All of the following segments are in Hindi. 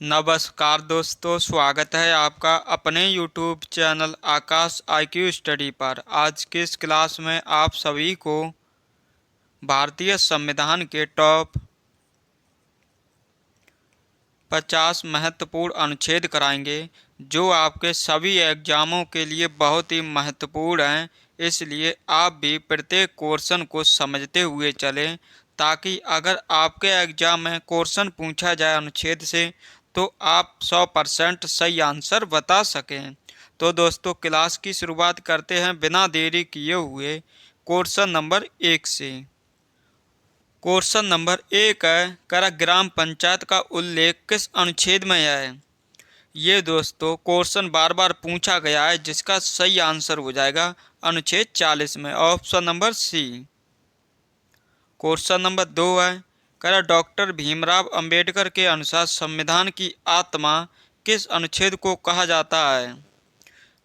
नमस्कार दोस्तों, स्वागत है आपका अपने YouTube चैनल आकाश IQ स्टडी पर। आज की इस क्लास में आप सभी को भारतीय संविधान के टॉप 50 महत्वपूर्ण अनुच्छेद कराएंगे, जो आपके सभी एग्जामों के लिए बहुत ही महत्वपूर्ण हैं। इसलिए आप भी प्रत्येक क्वेश्चन को समझते हुए चलें, ताकि अगर आपके एग्जाम में क्वेश्चन पूछा जाए अनुच्छेद से तो आप 100% सही आंसर बता सकें। तो दोस्तों, क्लास की शुरुआत करते हैं बिना देरी किए हुए क्वेश्चन नंबर 1 से। क्वेश्चन नंबर 1 है, करा ग्राम पंचायत का उल्लेख किस अनुच्छेद में है। ये दोस्तों क्वेश्चन बार बार पूछा गया है, जिसका सही आंसर हो जाएगा अनुच्छेद 40 में, option number C. Question number 2 है, करा डॉक्टर भीमराव अंबेडकर के अनुसार संविधान की आत्मा किस अनुच्छेद को कहा जाता है।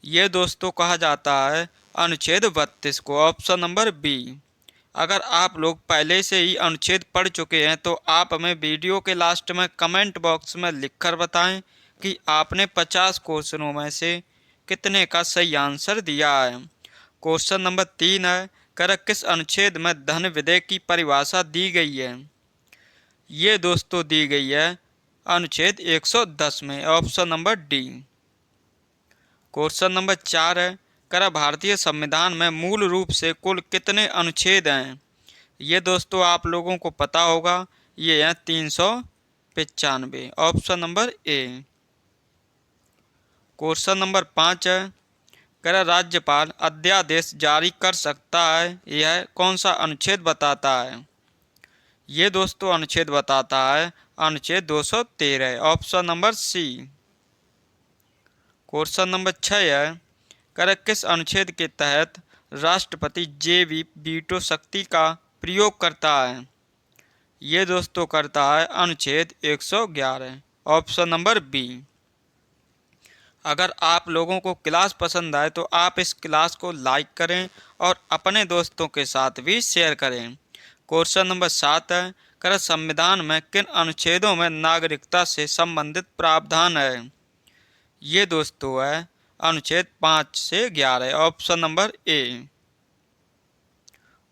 ये दोस्तों कहा जाता है अनुच्छेद 32 को, ऑप्शन नंबर बी। अगर आप लोग पहले से ही अनुच्छेद पढ़ चुके हैं तो आप हमें वीडियो के लास्ट में कमेंट बॉक्स में लिखकर बताएं कि आपने 50 क्वेश्चनों में से कितने का सही आंसर दिया है। क्वेश्चन नंबर 3 है, कर किस अनुच्छेद में धन विधेयक की परिभाषा दी गई है। ये दोस्तों दी गई है अनुच्छेद 110 में, option number D. Question number 4 है, करा भारतीय संविधान में मूल रूप से कुल कितने अनुच्छेद हैं। ये दोस्तों आप लोगों को पता होगा, ये हैं 395, option number A. Question number 5 है, करा राज्यपाल अध्यादेश जारी कर सकता है, यह कौन सा अनुच्छेद बताता है। ये दोस्तों अनुच्छेद बताता है अनुच्छेद 213, option number C. Question number 6 है, कर किस अनुच्छेद के तहत राष्ट्रपति जेवी वीटो शक्ति का प्रयोग करता है। ये दोस्तों करता है अनुच्छेद 111, ऑप्शन नंबर बी। अगर आप लोगों को क्लास पसंद आए तो आप इस क्लास को लाइक करें और अपने दोस्तों के साथ भी शेयर करें। क्वेश्चन नंबर 7 है, कर संविधान में किन अनुच्छेदों में नागरिकता से संबंधित प्रावधान है। ये दोस्तों है अनुच्छेद 5 से 11, option number A.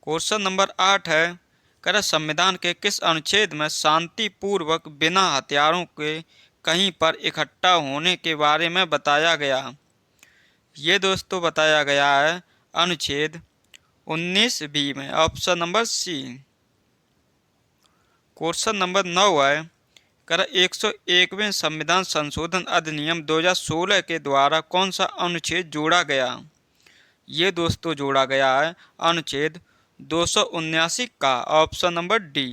Question number 8 है, कर संविधान के किस अनुच्छेद में शांतिपूर्वक बिना हथियारों के कहीं पर इकट्ठा होने के बारे में बताया गया। ये दोस्तों बताया गया है अनुच्छेद 19 बी में, option number C. Question number 9 है, कर 101वें संविधान संशोधन अधिनियम 2016 के द्वारा कौन सा अनुच्छेद जोड़ा गया। ये दोस्तों जोड़ा गया है अनुच्छेद 279 का, option number D.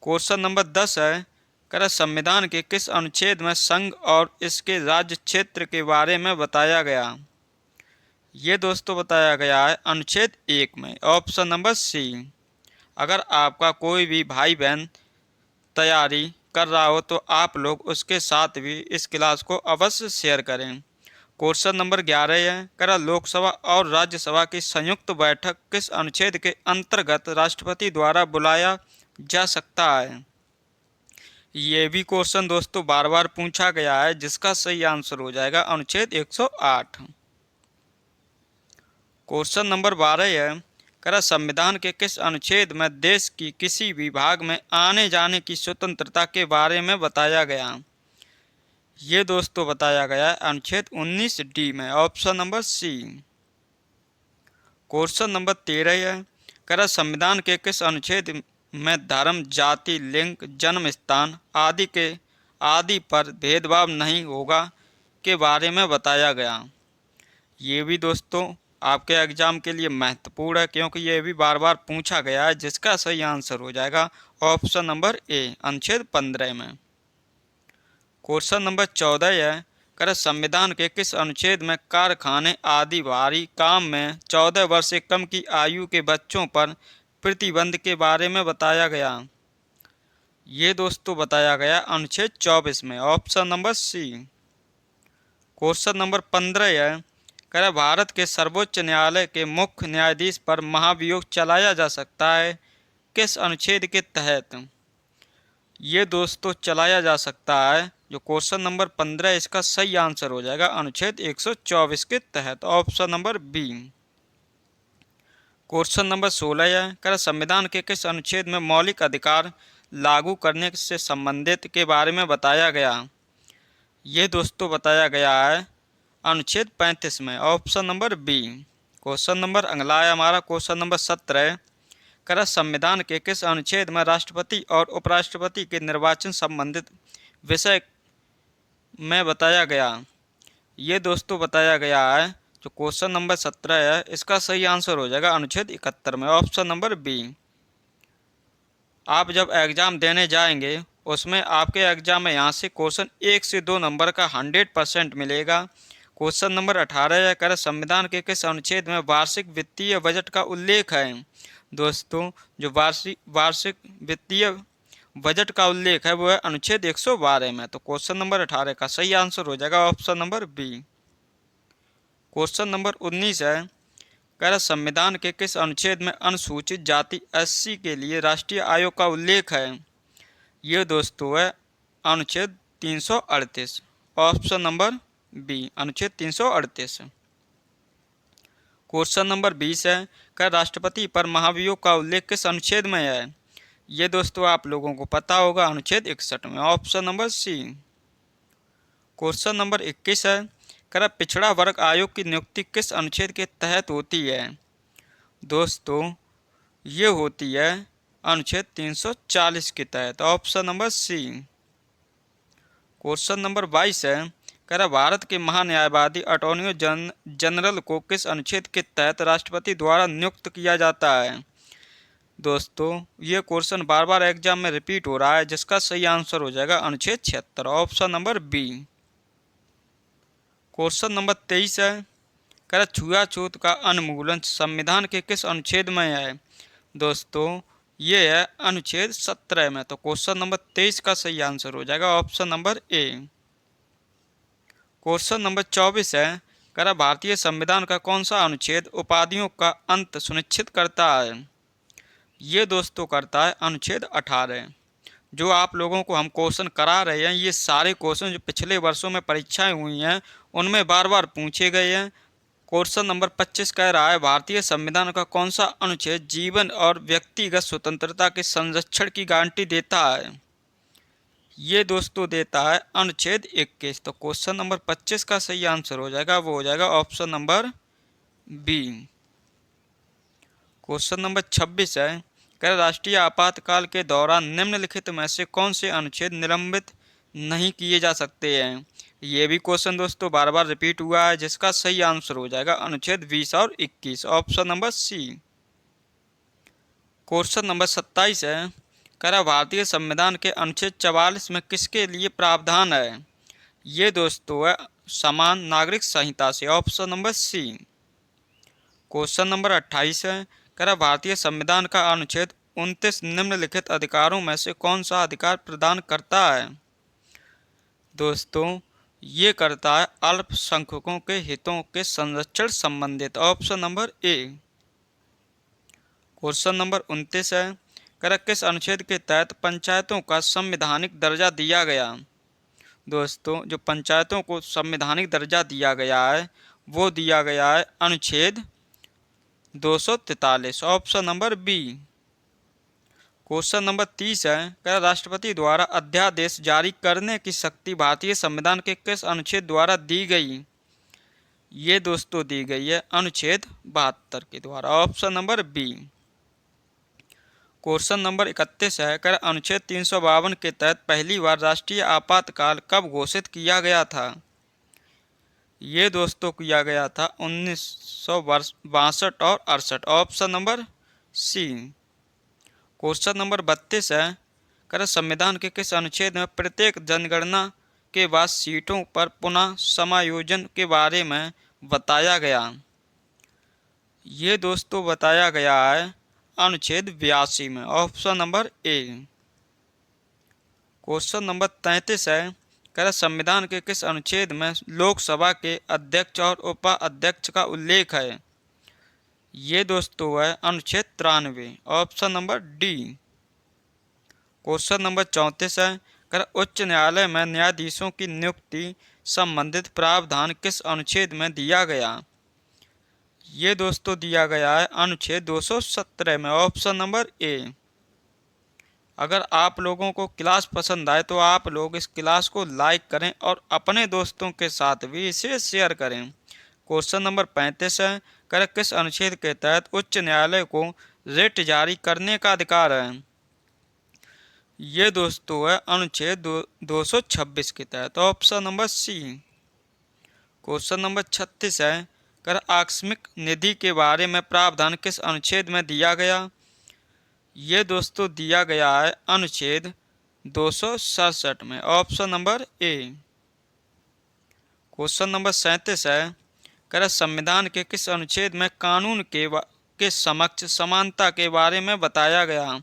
Question number 10 है, कर संविधान के किस अनुच्छेद में संघ और इसके राज्य क्षेत्र के बारे में बताया गया। ये दोस्तों बताया गया है अनुच्छेद 1 में, ऑप्शन नंबर सी। अगर आपका कोई भी भाई बहन तैयारी कर रहा हो तो आप लोग उसके साथ भी इस क्लास को अवश्य शेयर करें। क्वेश्चन नंबर 11 है, कर लोकसभा और राज्यसभा की संयुक्त बैठक किस अनुच्छेद के अंतर्गत राष्ट्रपति द्वारा बुलाया जा सकता है। ये भी क्वेश्चन दोस्तों बार बार पूछा गया है, जिसका सही आंसर हो जाएगा अनुच्छेद 108। क्वेश्चन नंबर 12 है, कर संविधान के किस अनुच्छेद में देश की किसी भी भाग में आने जाने की स्वतंत्रता के बारे में बताया गया। ये दोस्तों बताया गया है अनुच्छेद 19 डी में, option number C. Question number 13 है, कर संविधान के किस अनुच्छेद में धर्म, जाति, लिंग, जन्म स्थान आदि पर भेदभाव नहीं होगा के बारे में बताया गया। ये भी दोस्तों आपके एग्जाम के लिए महत्वपूर्ण है, क्योंकि ये भी बार बार पूछा गया है, जिसका सही आंसर हो जाएगा ऑप्शन नंबर ए, अनुच्छेद 15 में। क्वेश्चन नंबर 14 है, कर संविधान के किस अनुच्छेद में कारखाने आदि भारी काम में 14 वर्ष से कम की आयु के बच्चों पर प्रतिबंध के बारे में बताया गया। ये दोस्तों बताया गया अनुच्छेद 24 में, option number C. Question number 15 है, कर भारत के सर्वोच्च न्यायालय के मुख्य न्यायाधीश पर महाभियोग चलाया जा सकता है किस अनुच्छेद के तहत। ये दोस्तों चलाया जा सकता है। जो क्वेश्चन नंबर 15 इसका सही आंसर हो जाएगा अनुच्छेद 124 के तहत, option number B. Question number 16 है, कर संविधान के किस अनुच्छेद में मौलिक अधिकार लागू करने से संबंधित के बारे में बताया गया? ये दोस्तों बताया गया है अनुच्छेद 35 में, option number B. Question number अगला है हमारा क्वेश्चन नंबर 17, कर संविधान के किस अनुच्छेद में राष्ट्रपति और उपराष्ट्रपति के निर्वाचन संबंधित विषय में बताया गया? ये दोस्तों बताया गया है जो क्वेश्चन नंबर 17 है इसका सही आंसर हो जाएगा अनुच्छेद 71 में, ऑप्शन नंबर बी। आप जब एग्ज़ाम देने जाएंगे उसमें आपके एग्ज़ाम में यहाँ से क्वेश्चन 1 से 2 नंबर का 100% मिलेगा। क्वेश्चन नंबर 18 है, कर संविधान के किस अनुच्छेद में वार्षिक वित्तीय बजट का उल्लेख है? दोस्तों जो वार्षिक वित्तीय बजट का उल्लेख है वो है अनुच्छेद 112 में, तो क्वेश्चन नंबर 18 का सही आंसर हो जाएगा option number B. Question number 19 है, कर संविधान के किस अनुच्छेद में अनुसूचित जाति एससी के लिए राष्ट्रीय आयोग का उल्लेख है? ये दोस्तों है अनुच्छेद 338, ऑप्शन नंबर बी, अनुच्छेद 338। क्वेश्चन नंबर 20 है, कर राष्ट्रपति पर महाभियोग का उल्लेख किस अनुच्छेद में है? ये दोस्तों आप लोगों को पता होगा अनुच्छेद 61 में, option number C. Question number 21 है, कर पिछड़ा वर्ग आयोग की नियुक्ति किस अनुच्छेद के तहत होती है? दोस्तों ये होती है अनुच्छेद 340 के तहत, option number C. Question number 22 है, कर भारत के महान्यायवादी अटॉर्नी जनरल को किस अनुच्छेद के तहत राष्ट्रपति द्वारा नियुक्त किया जाता है? दोस्तों ये क्वेश्चन बार बार एग्जाम में रिपीट हो रहा है जिसका सही आंसर हो जाएगा अनुच्छेद 76, option number B. Question number 23 है, कर छुआछूत का उन्मूलन संविधान के किस अनुच्छेद में है? दोस्तों ये है अनुच्छेद 17 में, तो क्वेश्चन नंबर 23 का सही आंसर हो जाएगा option number A. Question number 24 है, कर भारतीय संविधान का कौन सा अनुच्छेद उपाधियों का अंत सुनिश्चित करता है? ये दोस्तों करता है अनुच्छेद 18। जो आप लोगों को हम क्वेश्चन करा रहे हैं ये सारे क्वेश्चन जो पिछले वर्षों में परीक्षाएं हुई हैं उनमें बार बार पूछे गए हैं। क्वेश्चन नंबर 25 कह रहा है, भारतीय संविधान का कौन सा अनुच्छेद जीवन और व्यक्तिगत स्वतंत्रता के संरक्षण की गारंटी देता है? ये दोस्तों देता है अनुच्छेद 21, तो क्वेश्चन नंबर 25 का सही आंसर हो जाएगा वो हो जाएगा option number B. Question number 26 है, कर राष्ट्रीय आपातकाल के दौरान निम्नलिखित में से कौन से अनुच्छेद निलंबित नहीं किए जा सकते हैं? ये भी क्वेश्चन दोस्तों बार बार रिपीट हुआ है जिसका सही आंसर हो जाएगा अनुच्छेद 20 और 21, option number C. Question number 27 है, कर भारतीय संविधान के अनुच्छेद 44 में किसके लिए प्रावधान है? ये दोस्तों है समान नागरिक संहिता से, option number C. Question number 28 है, कर भारतीय संविधान का अनुच्छेद 29 निम्नलिखित अधिकारों में से कौन सा अधिकार प्रदान करता है? दोस्तों ये करता है अल्पसंख्यकों के हितों के संरक्षण संबंधित, option number A. Question number 29 है, कर किस अनुच्छेद के तहत पंचायतों का संवैधानिक दर्जा दिया गया? दोस्तों जो पंचायतों को संवैधानिक दर्जा दिया गया है वो दिया गया है अनुच्छेद 243, option number B. Question number 30 है, कर राष्ट्रपति द्वारा अध्यादेश जारी करने की शक्ति भारतीय संविधान के किस अनुच्छेद द्वारा दी गई? ये दोस्तों दी गई है अनुच्छेद 72 के द्वारा, option number B. Question number 31 है, कर अनुच्छेद 352 के तहत पहली बार राष्ट्रीय आपातकाल कब घोषित किया गया था? ये दोस्तों किया गया था 1962 और 68, option number C. Question number 32 है, कर संविधान के किस अनुच्छेद में प्रत्येक जनगणना के बाद सीटों पर पुनः समायोजन के बारे में बताया गया? ये दोस्तों बताया गया है अनुच्छेद 82 में, option number A. Question number 33 है, कर संविधान के किस अनुच्छेद में लोकसभा के अध्यक्ष और उपाध्यक्ष का उल्लेख है? ये दोस्तों है अनुच्छेद 93, option number D. Question number 34 है, कर उच्च न्यायालय में न्यायाधीशों की नियुक्ति संबंधित प्रावधान किस अनुच्छेद में दिया गया? ये दोस्तों दिया गया है अनुच्छेद 217 में, ऑप्शन नंबर ए। अगर आप लोगों को क्लास पसंद आए तो आप लोग इस क्लास को लाइक करें और अपने दोस्तों के साथ भी इसे शेयर करें। क्वेश्चन नंबर 35 है, कर किस अनुच्छेद के तहत उच्च न्यायालय को रिट जारी करने का अधिकार है? ये दोस्तों है अनुच्छेद 226 के तहत, option number C. Question number 36 है, कर आकस्मिक निधि के बारे में प्रावधान किस अनुच्छेद में दिया गया? ये दोस्तों दिया गया है अनुच्छेद 267 में, option number A. Question number 37 है, कर संविधान के किस अनुच्छेद में कानून के समक्ष समानता के बारे में बताया गया?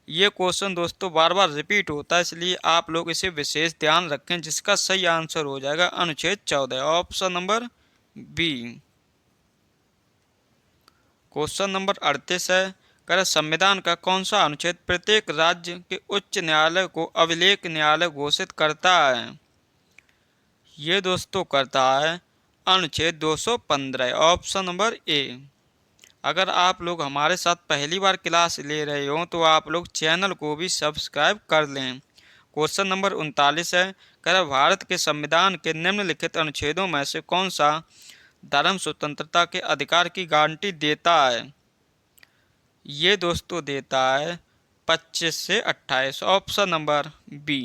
ये क्वेश्चन दोस्तों बार बार रिपीट होता है, इसलिए आप लोग इसे विशेष ध्यान रखें, जिसका सही आंसर हो जाएगा अनुच्छेद 14, option number B. Question number 38 है, कर संविधान का कौन सा अनुच्छेद प्रत्येक राज्य के उच्च न्यायालय को अभिलेख न्यायालय घोषित करता है? ये दोस्तों करता है अनुच्छेद 215, ऑप्शन नंबर ए। अगर आप लोग हमारे साथ पहली बार क्लास ले रहे हो तो आप लोग चैनल को भी सब्सक्राइब कर लें। क्वेश्चन नंबर 39 है, कर भारत के संविधान के निम्नलिखित अनुच्छेदों में से कौन सा धर्म स्वतंत्रता के अधिकार की गारंटी देता है? ये दोस्तों देता है 25 से 28, option number B.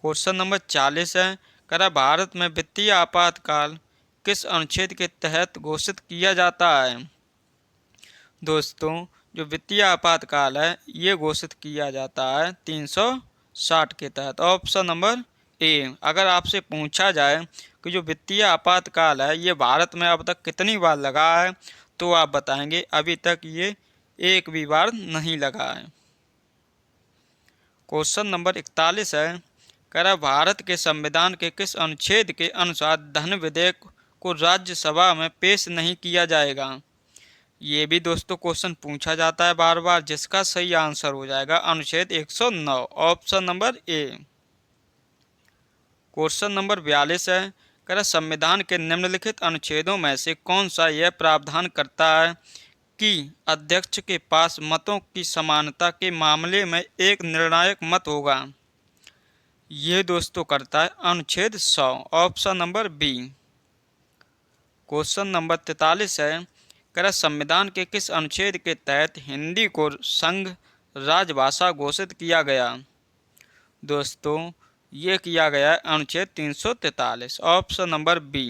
Question number 40 है, कर भारत में वित्तीय आपातकाल किस अनुच्छेद के तहत घोषित किया जाता है? दोस्तों जो वित्तीय आपातकाल है ये घोषित किया जाता है 360 के तहत, ऑप्शन नंबर ए। अगर आपसे पूछा जाए कि जो वित्तीय आपातकाल है ये भारत में अब तक कितनी बार लगा है, तो आप बताएंगे अभी तक ये एक भी बार नहीं लगा है। क्वेश्चन नंबर 41 है, कर भारत के संविधान के किस अनुच्छेद के अनुसार धन विधेयक को राज्यसभा में पेश नहीं किया जाएगा? ये भी दोस्तों क्वेश्चन पूछा जाता है बार बार, जिसका सही आंसर हो जाएगा अनुच्छेद 109, option number A. Question number 42 है, कर संविधान के निम्नलिखित अनुच्छेदों में से कौन सा यह प्रावधान करता है कि अध्यक्ष के पास मतों की समानता के मामले में एक निर्णायक मत होगा? ये दोस्तों करता है अनुच्छेद 100, option number B. Question number 43 है, कर संविधान के किस अनुच्छेद के तहत हिंदी को संघ राजभाषा घोषित किया गया? दोस्तों ये किया गया है अनुच्छेद 343, option number B.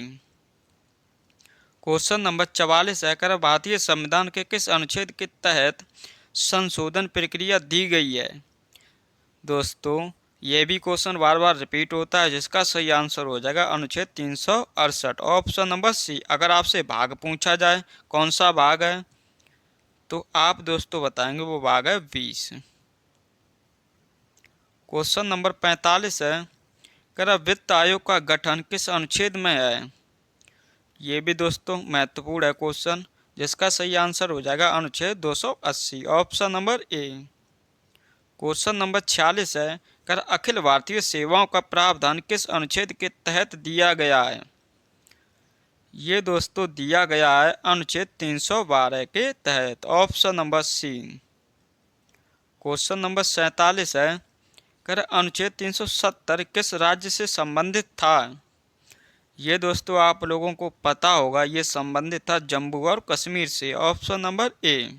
Question number 44 है, कर भारतीय संविधान के किस अनुच्छेद के तहत संशोधन प्रक्रिया दी गई है? दोस्तों ये भी क्वेश्चन बार बार रिपीट होता है, जिसका सही आंसर हो जाएगा अनुच्छेद 368, ऑप्शन नंबर सी। अगर आपसे भाग पूछा जाए कौन सा भाग है, तो आप दोस्तों बताएंगे वो भाग है 20। क्वेश्चन नंबर 45 है, कर वित्त आयोग का गठन किस अनुच्छेद में है? ये भी दोस्तों महत्वपूर्ण है क्वेश्चन, जिसका सही आंसर हो जाएगा अनुच्छेद 280, option number A. Question number 46 है, कर अखिल भारतीय सेवाओं का प्रावधान किस अनुच्छेद के तहत दिया गया है? ये दोस्तों दिया गया है अनुच्छेद 312 के तहत, option number C. Question number 47 है, कर अनुच्छेद 370 किस राज्य से संबंधित था? ये दोस्तों आप लोगों को पता होगा, ये संबंधित था जम्मू और कश्मीर से, option number A.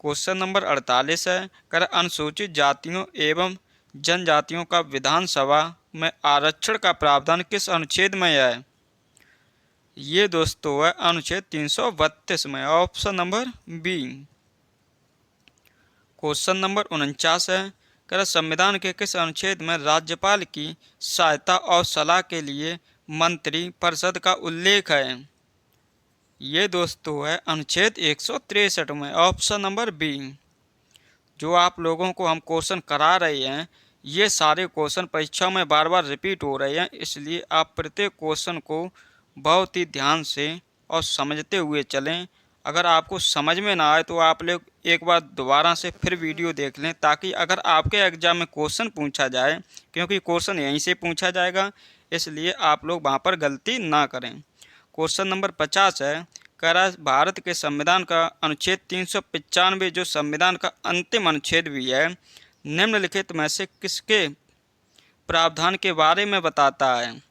Question number 48 है, कर अनुसूचित जातियों एवं जनजातियों का विधानसभा में आरक्षण का प्रावधान किस अनुच्छेद में है? ये दोस्तों है अनुच्छेद 332 में, option number B. Question number 49 है, कर संविधान के किस अनुच्छेद में राज्यपाल की सहायता और सलाह के लिए मंत्री परिषद का उल्लेख है? ये दोस्तों है अनुच्छेद 163 में, ऑप्शन नंबर बी। जो आप लोगों को हम क्वेश्चन करा रहे हैं ये सारे क्वेश्चन परीक्षा में बार बार रिपीट हो रहे हैं, इसलिए आप प्रत्येक क्वेश्चन को बहुत ही ध्यान से और समझते हुए चलें। अगर आपको समझ में ना आए तो आप लोग एक बार दोबारा से फिर वीडियो देख लें, ताकि अगर आपके एग्ज़ाम में क्वेश्चन पूछा जाए, क्योंकि क्वेश्चन यहीं से पूछा जाएगा, इसलिए आप लोग वहाँ पर गलती ना करें। क्वेश्चन नंबर 50 है, कह रहा है भारत के संविधान का अनुच्छेद 395 जो संविधान का अंतिम अनुच्छेद भी है, निम्नलिखित में से किसके प्रावधान के बारे में बताता है?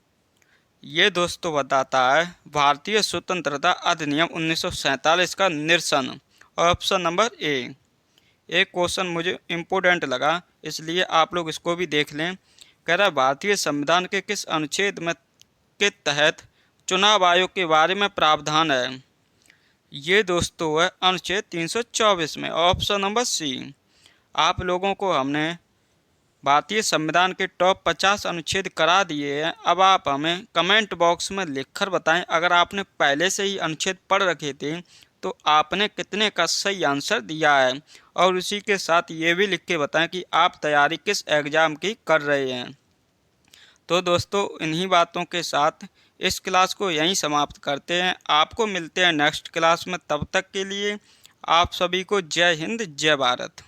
ये दोस्तों बताता है भारतीय स्वतंत्रता अधिनियम 1947 का निरसन। Option number A. एक क्वेश्चन मुझे इम्पोर्टेंट लगा, इसलिए आप लोग इसको भी देख लें। कह रहा है भारतीय संविधान के किस अनुच्छेद में के तहत चुनाव आयोग के बारे में प्रावधान है? ये दोस्तों है अनुच्छेद 324 में। Option number C. आप लोगों को हमने भारतीय संविधान के टॉप 50 अनुच्छेद करा दिए हैं। अब आप हमें कमेंट बॉक्स में लिखकर बताएं, अगर आपने पहले से ही अनुच्छेद पढ़ रखे थे तो आपने कितने का सही आंसर दिया है, और उसी के साथ ये भी लिख के बताएं कि आप तैयारी किस एग्ज़ाम की कर रहे हैं। तो दोस्तों इन्हीं बातों के साथ इस क्लास को यहीं समाप्त करते हैं। आपको मिलते हैं नेक्स्ट क्लास में। तब तक के लिए आप सभी को जय हिंद, जय भारत।